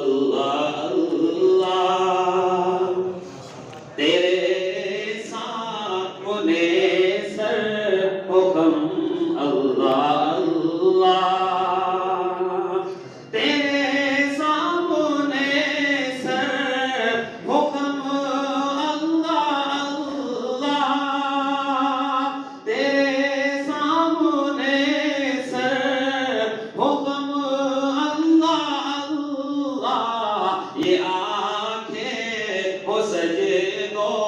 अल्लाह अल्लाह। तेरे सामने सर हुक्म अल्लाह अल्लाह। तेरे सामने सर हुक्म अल्लाह अल्लाह। तेरे सामने सर हुक्म अल्लाह अल्लाह। ये आंखें हो सजदों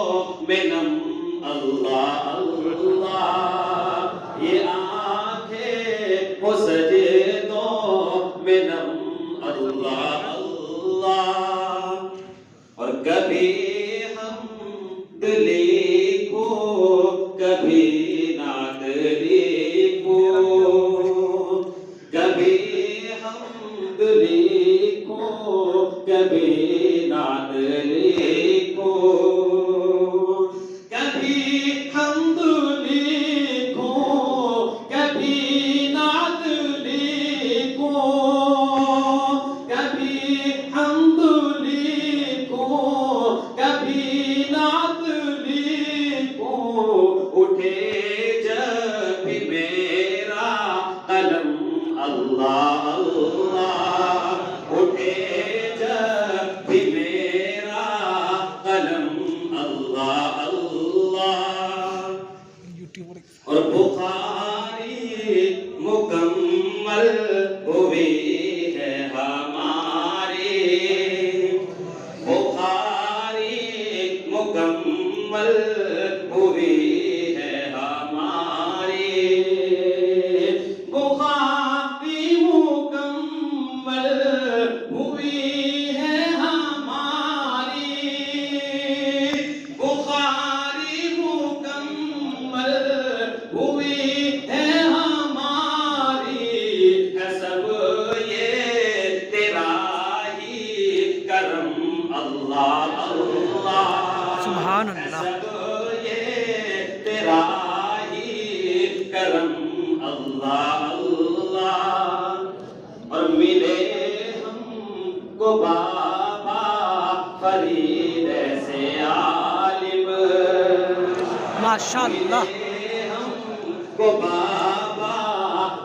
में नम अल्लाह अल्लाह। ये आंखें हो सजदों में नम अल्लाह अल्लाह। और कभी हम दिली को कभी नादली को, कभी हम दिली को कभी नादली को, कभी हम दिली को कभी नादली को, कभी हम दिली को कभी नादली को। उठे जब भी मेरा कलम अल्लाह अल्लाह। उठे जब भी मेरा कलम अल्लाह अल्लाह। और बुखारी मुकम्मल हुई है हमारी, बुखारी मुकम्मल हुई है हमारी, बुखारी मुकम्मल हुई है हमारी, बुखारी मुकम्मल हुई है हमारी। है सब ये तेरा ही करम अल्लाह अल्लाह। सुभान अल्लाह। सब ये तेरा ही करम अल्लाह अल्लाह। और मिले हमको बाबा फरीद से आलिम, माशाअल्लाह। मिले हमको बाबा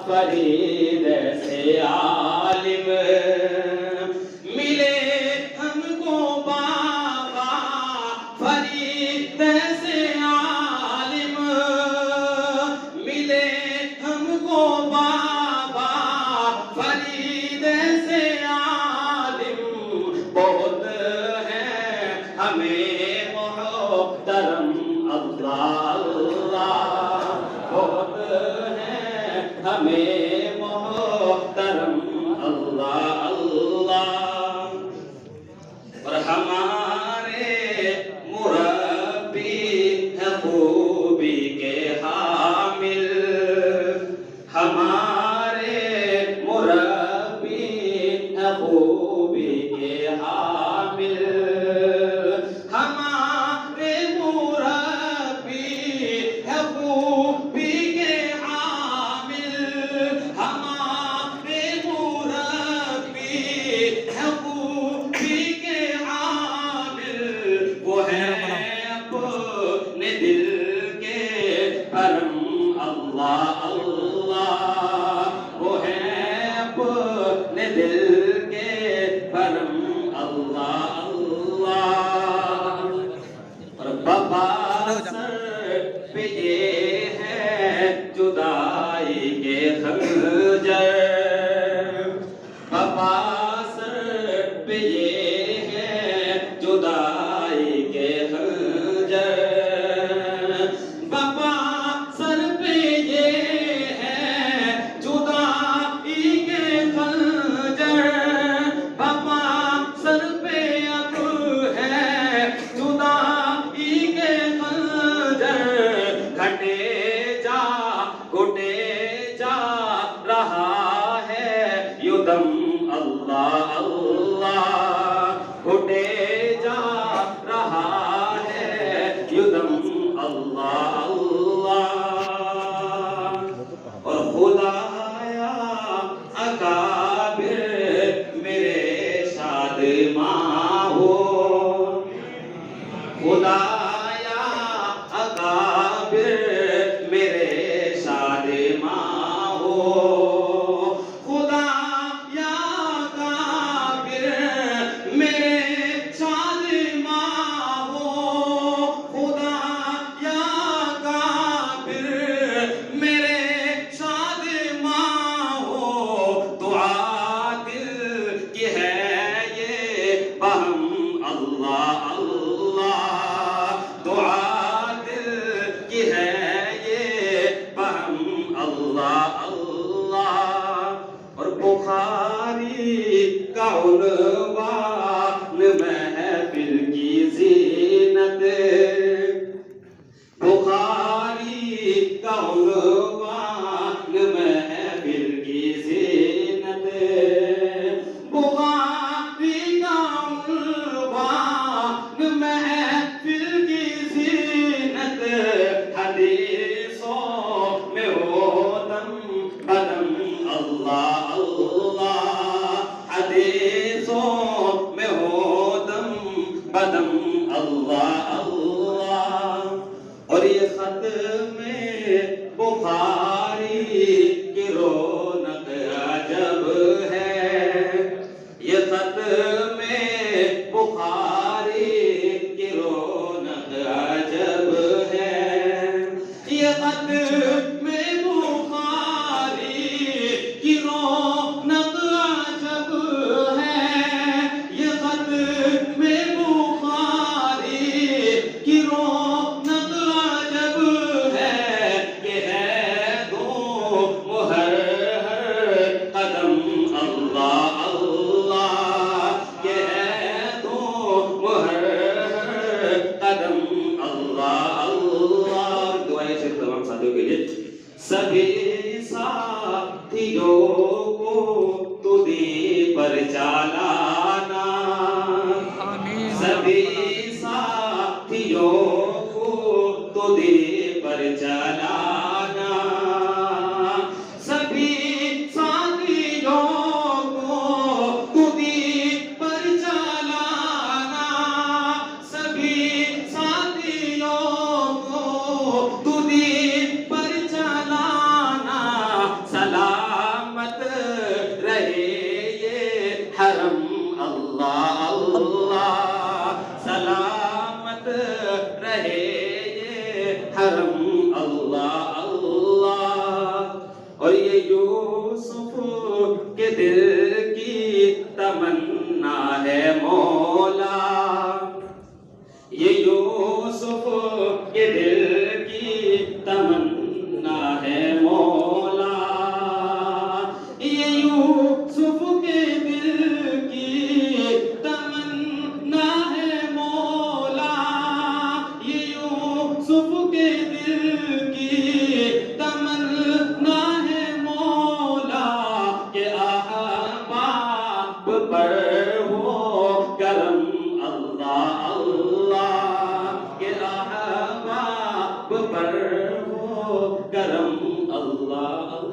फरीद से आलिम, मिले हमको बाबा फरीद से आलिम, मिले हमको बाबा फरीद से आलिम। बहुत है हमें मोहतरम अल्लाह अल्लाह। बहुत है हमें मोहतरम अल्लाह अल्लाह। और हमारे मुरब्बी है खूबी के हामिल, हमारे मुरब्बी है खूबी के हामिल, हमारे मुरब्बी है खूबी के हामिल, हमारे मुरब्बी है खूबी के हामिल। वो है अपने दिल के भरम अल्लाह अल्लाह। वो है अपने दिल के भरम अल्लाह अल्लाह। और बाबा सर पे ये है जुदाई के खंजर, बाबा सर पे ये है जुदाई के खंजर, बाबा सर पे ये है जुदाई के खंजर, बाबा सर पे अब है जुदाई के खंजर। घटे जा घुटे जा रहा है युदम अल्लाह अल्लाह। माँ हो, खुदाया अकाबिर मेरे शाद माँ हो, खुदाया अकाबिर मेरे शाद माँ हो, खुदाया अकाबिर मेरे शाद माँ हो। दुआ दिल की है ये बहम अल्लाह अल्लाह, दुआ दिल की है ये बहम अल्लाह अल्लाह। और बुखारी का उन्वान महफिल की ज़ीनत, बुखारी का उन्वान महफिल की ज़ीनत, बुखारी का उन्वान महफिल की ज़ीनत। हदीसों में हो दम बदम अल्लाह अल्लाह, हदीसों में हो दम बदम अल्लाह अल्लाह। और ये खत में बुखारी की रौनक अजब है, ये खत में बुखारी की रौनक अजब है, ये खत में बुखारी की रौनक अजब है, ये खत में बुखारी की रौनक अजब है। ये है दो मुहर हर कदम अल्लाह अल्लाह, ये है दो मुहर हर कदम अल्लाह अल्लाह। दुआएं शेख तमाम साथियों के लिए। सभी साथियों को तुझे पर चालाना, सभी साथियों को तुझे पर चलाना, सभी साथियों को तुझे पर चलाना, सभी साथियों को तुझे पर चलाना। सलामत रहे ये हरम अल्लाह अल्लाह, सलामत रहे ये हरम अल्लाह अल्लाह। और ये यूसुफ के दिल की तमन्ना है मौला, ये यूसुफ के दिल की तमन्ना है मौला, ये यूसुफ के दिल की तमन्ना है मौला, ये यूसुफ के दिल की तमन्ना है मौला। के अहबाब पर हो करम अल्लाह अल्लाह, के अहबाब पर हो करम अल्लाह अल्लाह।